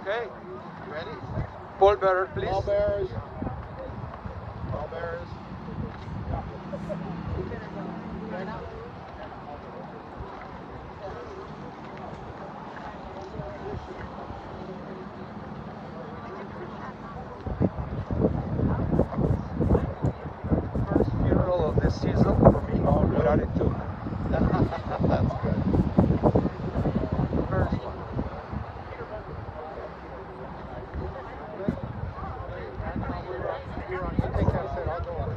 Okay, ready? Pallbearer, please. Pallbearers. Pallbearers. First funeral of the season for me. Oh, really? Gratitude. That's good. First one. You take that set, I'll go on.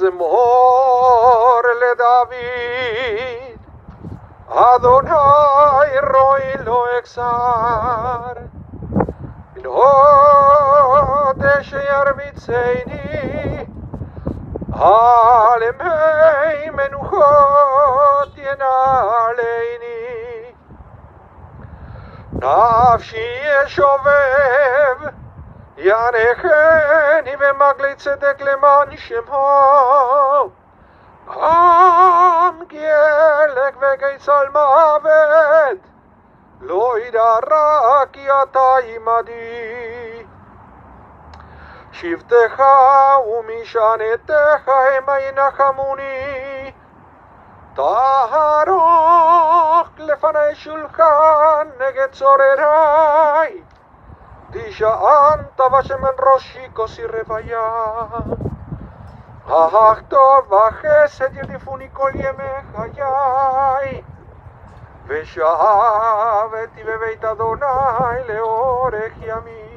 מזמור לדוד, אדוני רואי לא אכסר, הוד אשר ירביצני, על ימי מנוחות ינעלני. נפשי ישובב, ינחני במגלי צדק למען שמו. עם גלק וקיצל מוות, לא ידע רע כי אתה עמדי. שבטך ומשענתך המה ינחמוני. תערוך לפני שולחן נגד צורריי. תשענת ושמן ראשי כוסי רוויה. הכתוב וחסד ירדפוני כל ימי חיי. ושבתי בבית אדוני לאורך ימים.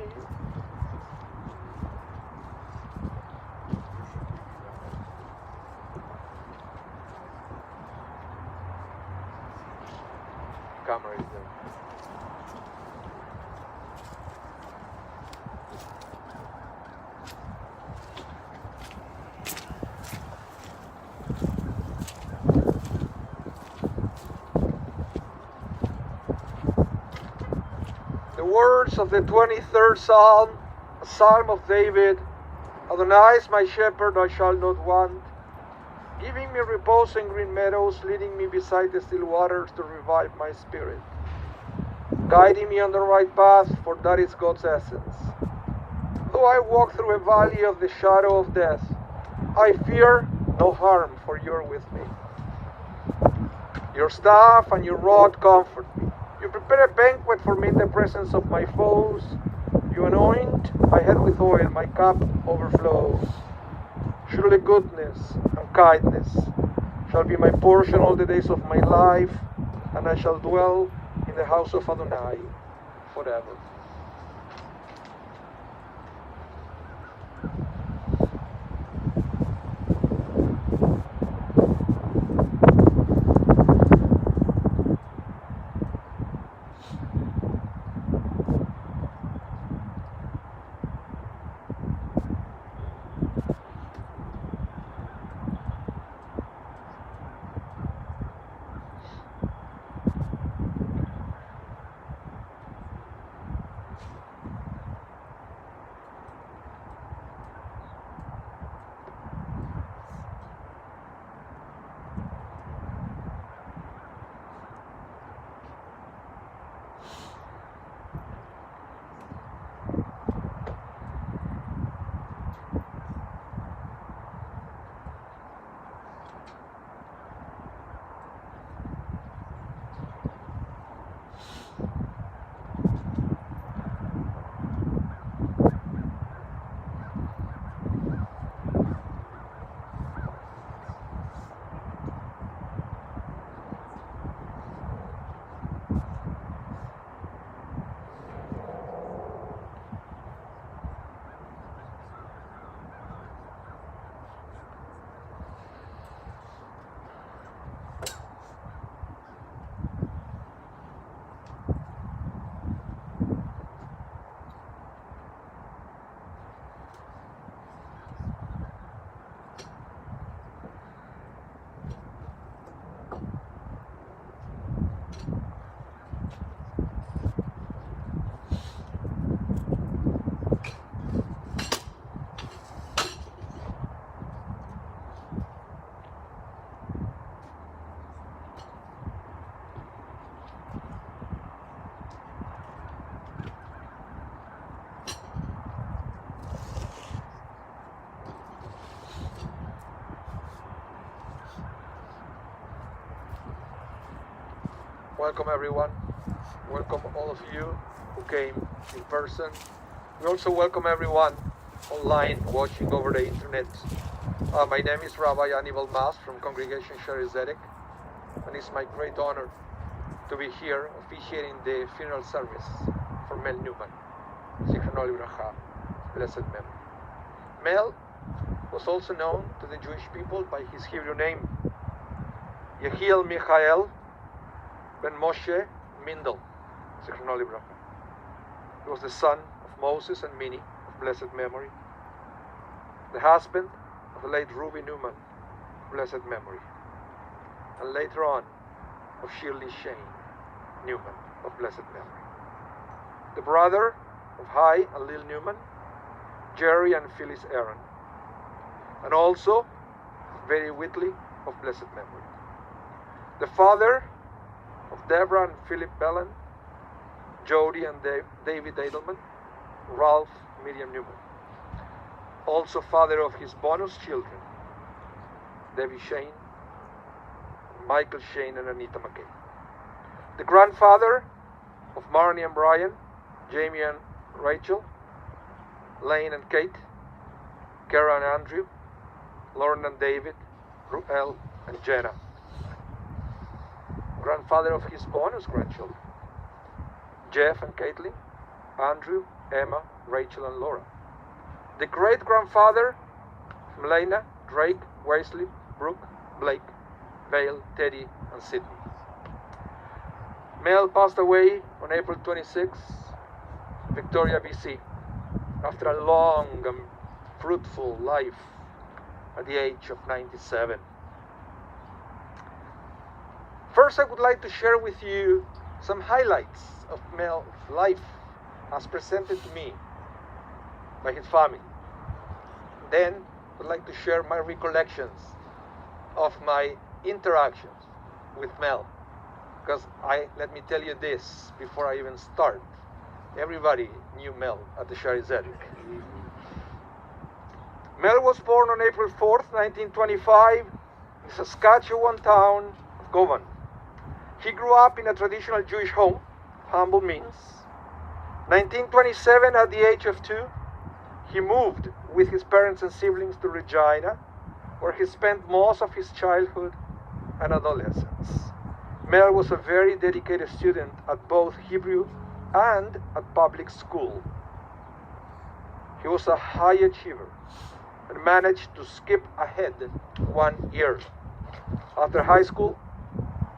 Camera is there. The words of the 23rd Psalm, a Psalm of David. Adonai is my shepherd, I shall not want. Giving me repose in green meadows, leading me beside the still waters to revive my spirit. Guiding me on the right path, for that is God's essence. Though I walk through a valley of the shadow of death, I fear no harm, for you are with me. Your staff and your rod comfort me. You prepare a banquet for me in the presence of my foes. You anoint my head with oil, my cup overflows. Surely goodness and kindness shall be my portion all the days of my life, and I shall dwell in the house of Adonai forever. Welcome everyone. Welcome all of you who came in person. We also welcome everyone online watching over the internet. My name is Rabah from Congregation Shaarey Zedek, and it's my great honor to be here officiating the funeral service for Melville Neuman Z, blessed memory. Mel was also known to the Jewish people by his Hebrew name, Yehiel Michael ben Moshe Mindel, Zichrono Livracha. He was the son of Moses and Minnie, of blessed memory, the husband of the late Ruby Neuman, blessed memory, and later on of Shirley Shane Neuman, of blessed memory, the brother of Hai and Lil Neuman, Jerry and Phyllis Aaron, and also Very Whitley, of blessed memory, the father of Deborah and Philip Bellen, Jody and David Edelman, Ralph Miriam Neuman, also father of his bonus children, Debbie Shane, Michael Shane and Anita McKay, the grandfather of Marnie and Brian, Jamie and Rachel, Lane and Kate, Kara and Andrew, Lauren and David, Ruel and Jenna, grandfather of his bonus grandchildren, Jeff and Caitlin, Andrew, Emma, Rachel and Laura, the great-grandfather of Melena, Drake, Wesley, Brooke, Blake, Vale, Teddy and Sydney. Mel passed away on April 26, Victoria, BC, after a long and fruitful life at the age of 97. First, I would like to share with you some highlights of Mel's life as presented to me by his family. Then, I would like to share my recollections of my interactions with Mel. Because let me tell you this before I even start. Everybody knew Mel at the Shaarey Zedek. Mel was born on April 4th, 1925 in Saskatchewan town of Govan. He grew up in a traditional Jewish home, humble means. 1927, at the age of 2, he moved with his parents and siblings to Regina, where he spent most of his childhood and adolescence. Mel was a very dedicated student at both Hebrew and at public school. He was a high achiever and managed to skip ahead 1 year. After high school,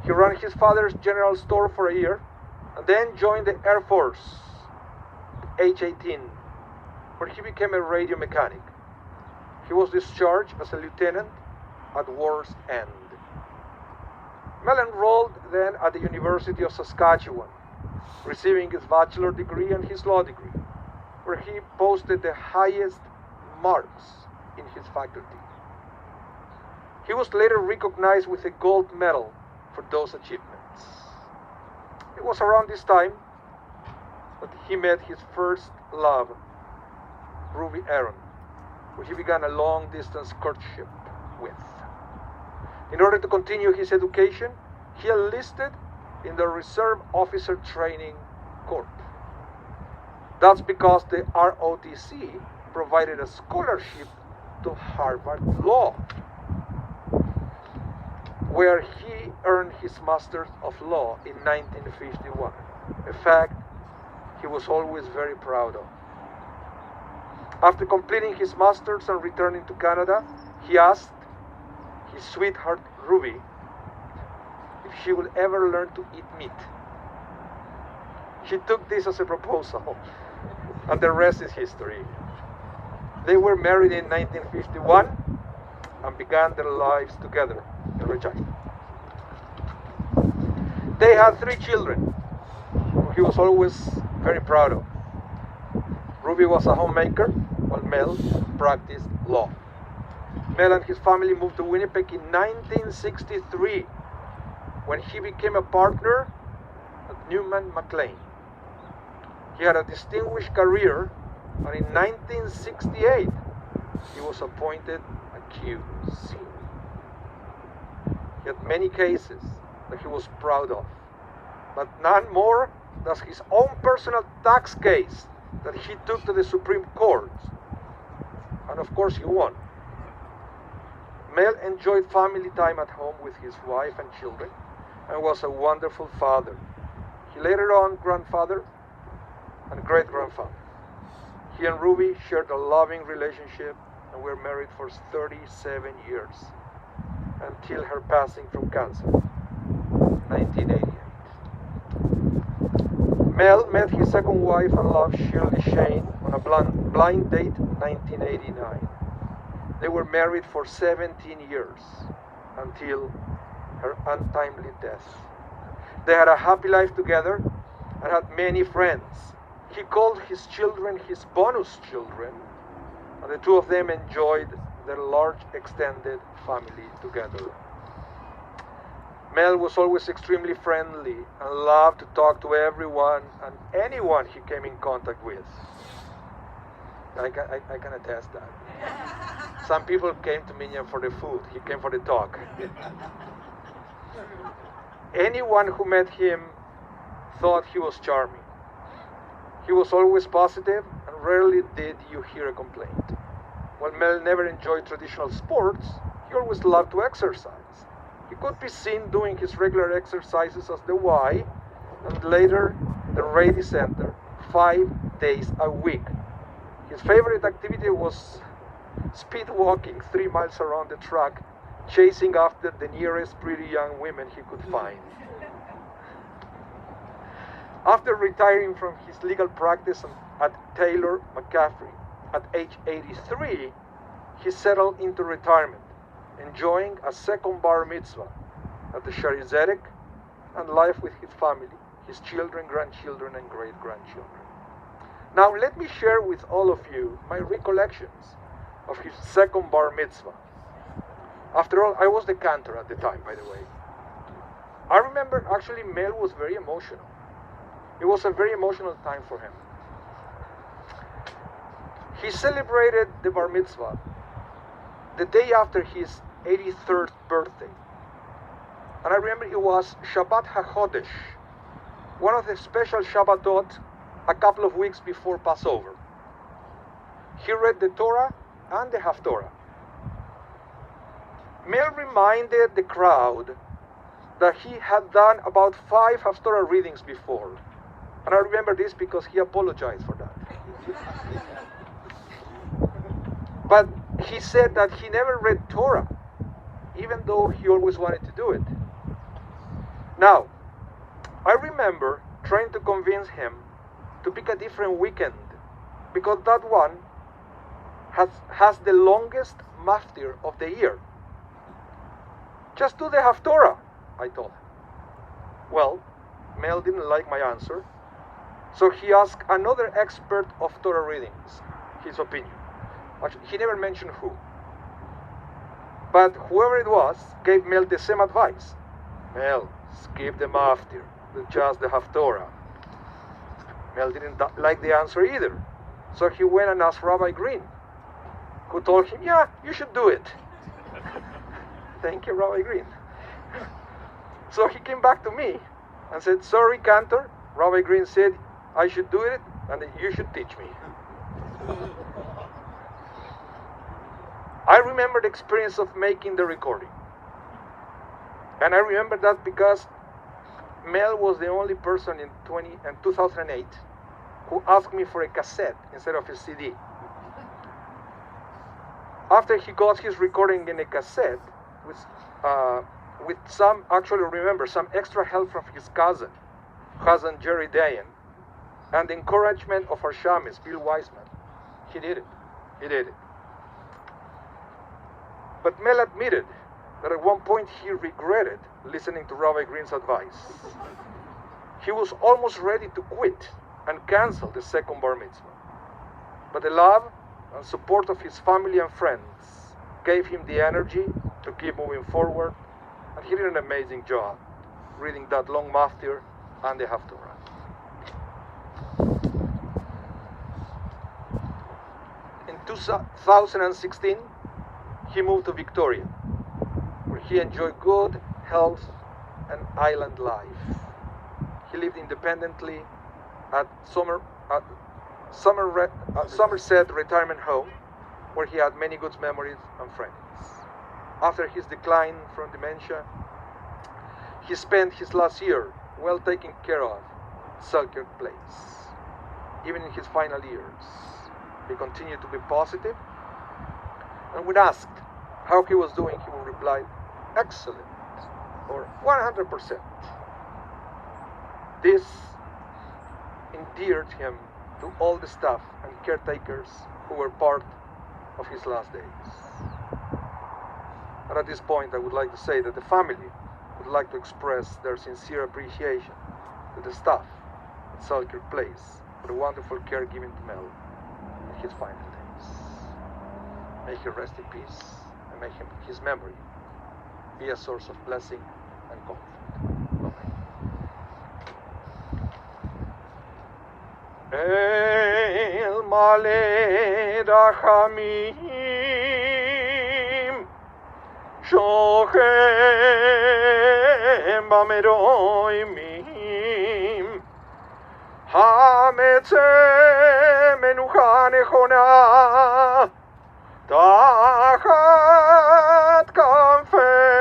he ran his father's general store for a year and then joined the Air Force at age 18, where he became a radio mechanic. He was discharged as a lieutenant at war's end. Mel enrolled then at the University of Saskatchewan, receiving his bachelor degree and his law degree, where he posted the highest marks in his faculty. He was later recognized with a gold medal for those achievements. It was around this time that he met his first love, Ruby Aaron, who he began a long-distance courtship with. In order to continue his education, he enlisted in the Reserve Officer Training Corps. That's because the ROTC provided a scholarship to Harvard Law, where he earned his Master's of Law in 1951, a fact he was always very proud of. After completing his Master's and returning to Canada, he asked his sweetheart Ruby if she would ever learn to eat meat. She took this as a proposal, and the rest is history. They were married in 1951 and began their lives together in Regina. They had 3 children, who he was always very proud of. Ruby was a homemaker, while Mel practiced law. Mel and his family moved to Winnipeg in 1963, when he became a partner at Newman McLean. He had a distinguished career, and in 1968, he was appointed a QC. He had many cases that he was proud of, but none more than his own personal tax case that he took to the Supreme Court. And of course he won. Mel enjoyed family time at home with his wife and children and was a wonderful father. He later on grandfather and great-grandfather. He and Ruby shared a loving relationship and were married for 37 years until her passing from cancer, 1988. Mel met his second wife and love, Shirley Shane, on a blind date, 1989. They were married for 17 years until her untimely death. They had a happy life together and had many friends. He called his children his bonus children, and the two of them enjoyed their large extended family together. Mel was always extremely friendly and loved to talk to everyone and anyone he came in contact with. I can attest that. Some people came to MINYAN for the food. He came for the talk. Anyone who met him thought he was charming. He was always positive and rarely did you hear a complaint. While Mel never enjoyed traditional sports, he always loved to exercise. He could be seen doing his regular exercises as the Y and later the Rady Center 5 days a week. His favorite activity was speed walking 3 miles around the track, chasing after the nearest pretty young women he could find. After retiring from his legal practice at Taylor McCaffrey at age 83, he settled into retirement, enjoying a second bar mitzvah at the Shaarey Zedek and life with his family, his children, grandchildren, and great-grandchildren. Now let me share with all of you my recollections of his second bar mitzvah. After all, I was the cantor at the time, by the way. I remember actually Mel was very emotional. It was a very emotional time for him. He celebrated the bar mitzvah the day after his 83rd birthday. And I remember it was Shabbat HaChodesh, one of the special Shabbatot a couple of weeks before Passover. He read the Torah and the Haftorah. Mel reminded the crowd that he had done about 5 Haftorah readings before. And I remember this because he apologized for that. But he said that he never read Torah, even though he always wanted to do it. Now, I remember trying to convince him to pick a different weekend, because that one has the longest maftir of the year. Just do the Haftorah, I told him. Well, Mel didn't like my answer, so he asked another expert of Torah readings his opinion. Actually, he never mentioned who. But whoever it was gave Mel the same advice. Mel, skip the maftir, just the Haftorah. Mel didn't like the answer either. So he went and asked Rabbi Green, who told him, yeah, you should do it. Thank you, Rabbi Green. So he came back to me and said, sorry, Cantor, Rabbi Green said I should do it and you should teach me. I remember the experience of making the recording. And I remember that because Mel was the only person in 2008 who asked me for a cassette instead of a CD. After he got his recording in a cassette, with some extra help from his cousin Jerry Dayan, and the encouragement of our shamis, Bill Wiseman, he did it. But Mel admitted that at one point he regretted listening to Rabbi Green's advice. He was almost ready to quit and cancel the second bar mitzvah. But the love and support of his family and friends gave him the energy to keep moving forward, and he did an amazing job reading that long maftir and the Haftorah. In 2016, he moved to Victoria, where he enjoyed good health and island life. He He lived independently at Somerset retirement home, where he had many good memories and friends. After his decline from dementia, he spent his last year well taken care of at Selkirk Place. Even in his final years, he continued to be positive, and when asked how he was doing, he would reply, "Excellent," or 100%. This endeared him to all the staff and caretakers who were part of his last days. And at this point, I would like to say that the family would like to express their sincere appreciation to the staff at Selkirk Place for the wonderful care given to Mel in his final days. May he rest in peace, and may his memory be a source of blessing and comfort. Amen. El male rachamim shochem bameroimim hametze menucha nechona tachat kanfei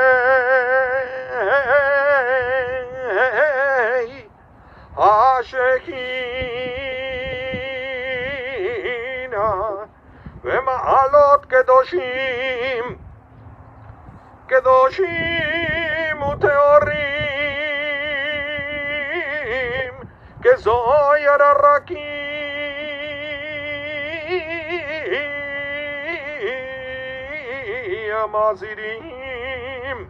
השכינה ומעלות קדושים קדושים וטהורים כזוהר הרקיע מזהירים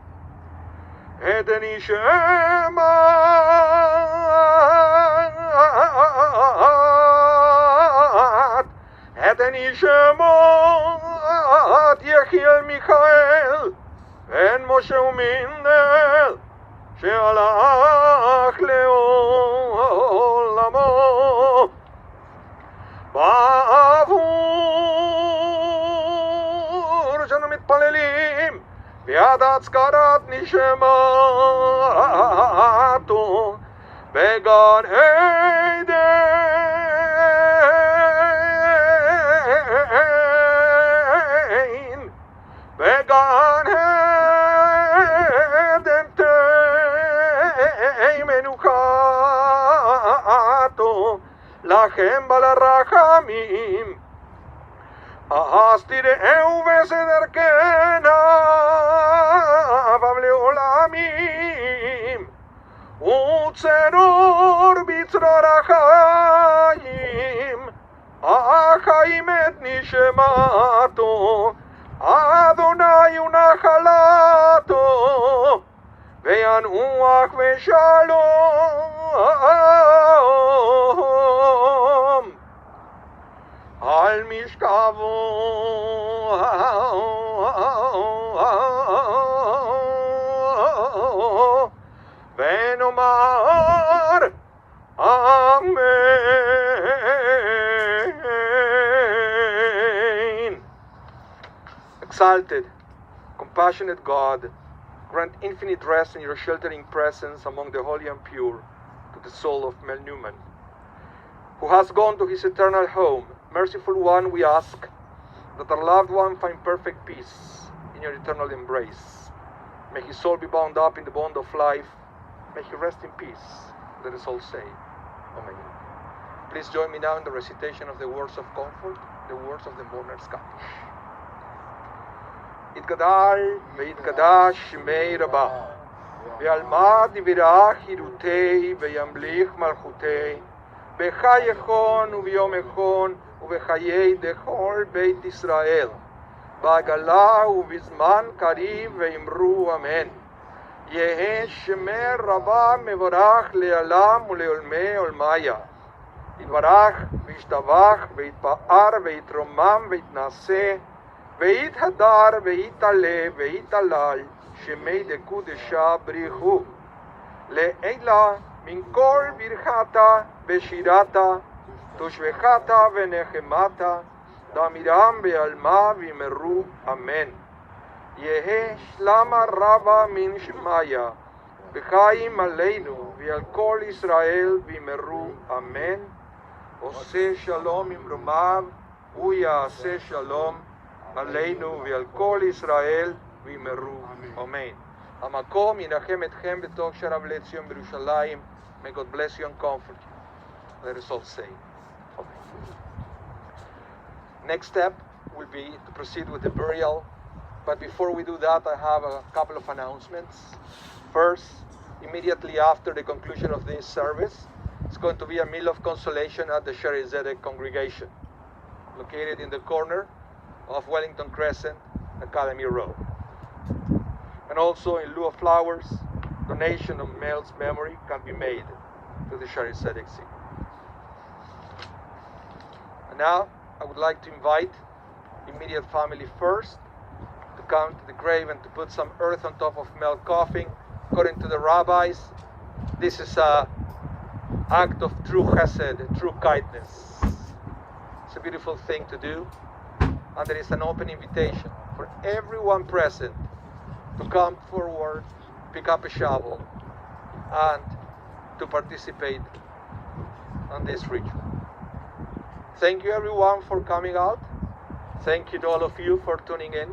את הנשמות יחיאל מיכאל בן משה ומינדל שהלך לעולמו בעבור שאנו מתפללים ביד הצקרת נשמתו בגן עדן בגן עדן תהי מנוחתו לכם בלרחמים אז תראו בסדר כנפיו לעולמים וצרור בצרור החיים החיים את נשמתו אדוני ונחלתו וינוח ושלום על משכבו ונאמר אמן. Exalted, compassionate God, grant infinite rest in your sheltering presence among the holy and pure to the soul of Melville Neuman, who has gone to his eternal home. Merciful One, we ask that our loved one find perfect peace in your eternal embrace. May his soul be bound up in the bond of life. May he rest in peace. Let us all say, Amen. Please join me now in the recitation of the words of comfort, the words of the mourner's Kaddish. יתגדל ויתקדש שמי רבה, ועלמד יברך חירותי וימליך מלכותי, בחי יכון וביום יכון ובחיי דכל בית ישראל, בעגלה ובזמן קריב ואמרו אמן. יהא שמי רבה מבורך לעולם ולעולמי עולמיה. יתברך וישתבח ויתפאר ויתרומם ויתנשא ויתהדר ויתעלה ויתעלל שמי דקודשה בריחו לעילה מן כל ברכתה ושירתה תושבחתה ונחמתה דמירם בעלמה וימרו אמן. יהא שלמה רבה מן שמיה בחיים עלינו ועל כל ישראל בימרו אמן. עושה שלום ממרומיו, הוא יעשה שלום עלינו ועל כל ישראל בימרו אמן. המקום ינחם אתכם בתוך שער אבלי ציון בירושלים. May God bless you and comfort you. Let us all say amen. Next step will be to proceed with the burial. But before we do that, I have a couple of announcements. First, immediately after the conclusion of this service, it's going to be a meal of consolation at the Shaarey Zedek congregation, located in the corner of Wellington Crescent, Academy Road. And also, in lieu of flowers, donation of Mel's memory can be made to the Shaarey Zedek seat. And now, I would like to invite immediate family first to come to the grave and to put some earth on top of Mel's coffin. According to the rabbis, this is an act of true chesed, true kindness. It's a beautiful thing to do, and there is an open invitation for everyone present to come forward, pick up a shovel, and to participate on this ritual. Thank you everyone for coming out. Thank you to all of you for tuning in.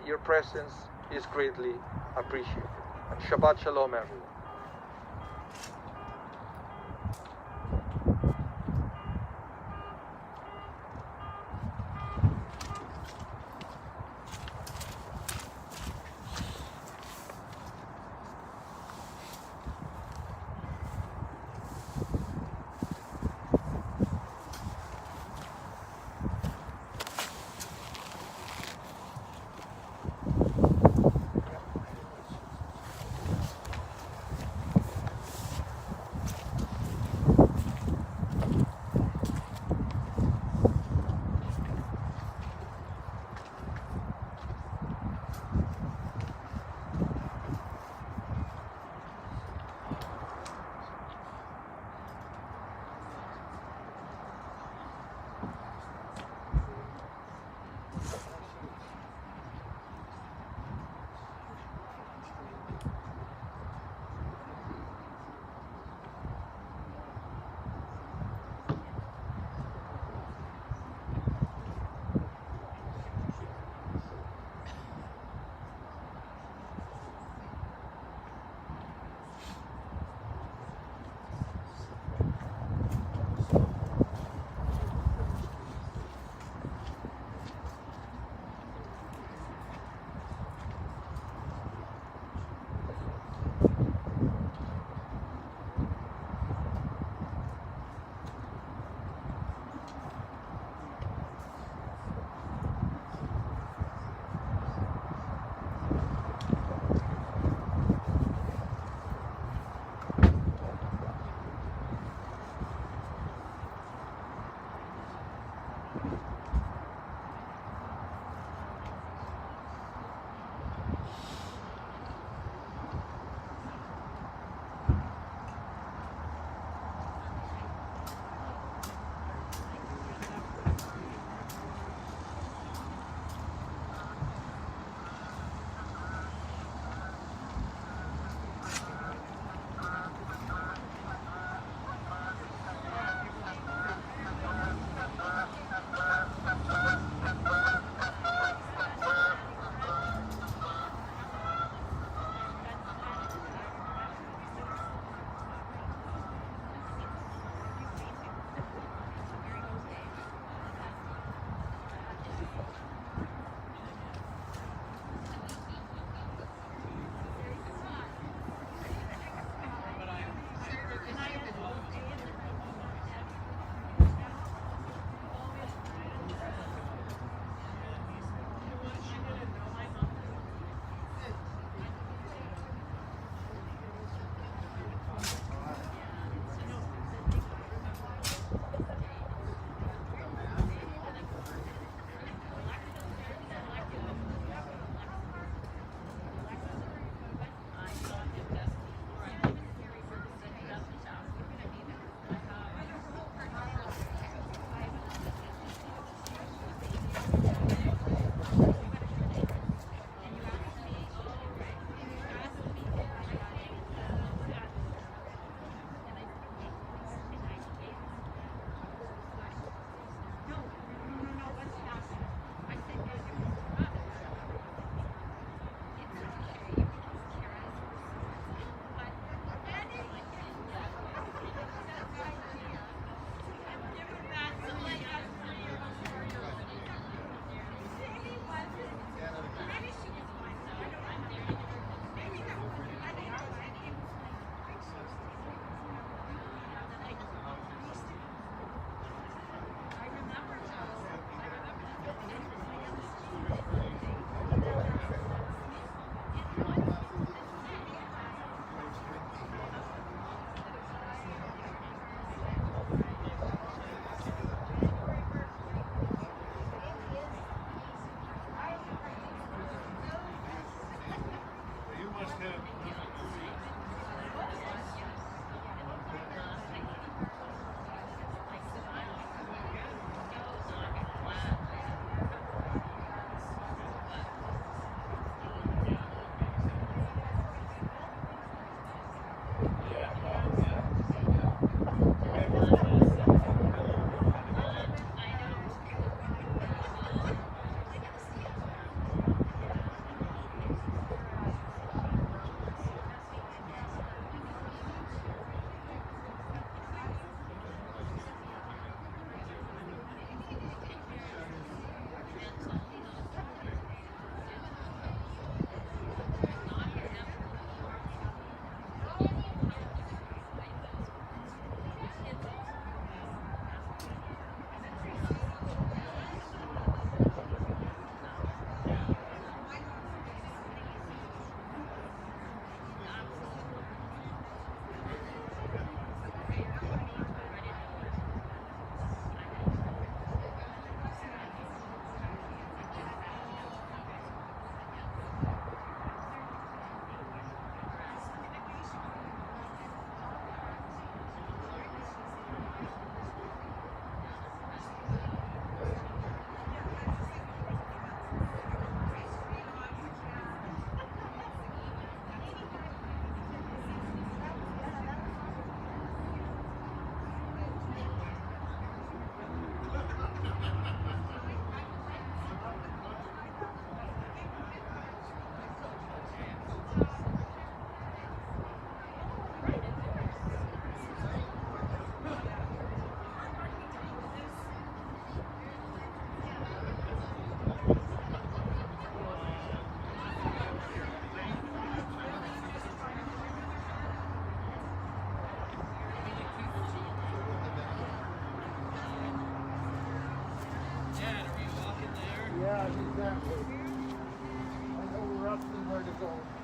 Your presence is greatly appreciated. And Shabbat Shalom, everyone. Yeah, exactly. I know roughly where to go.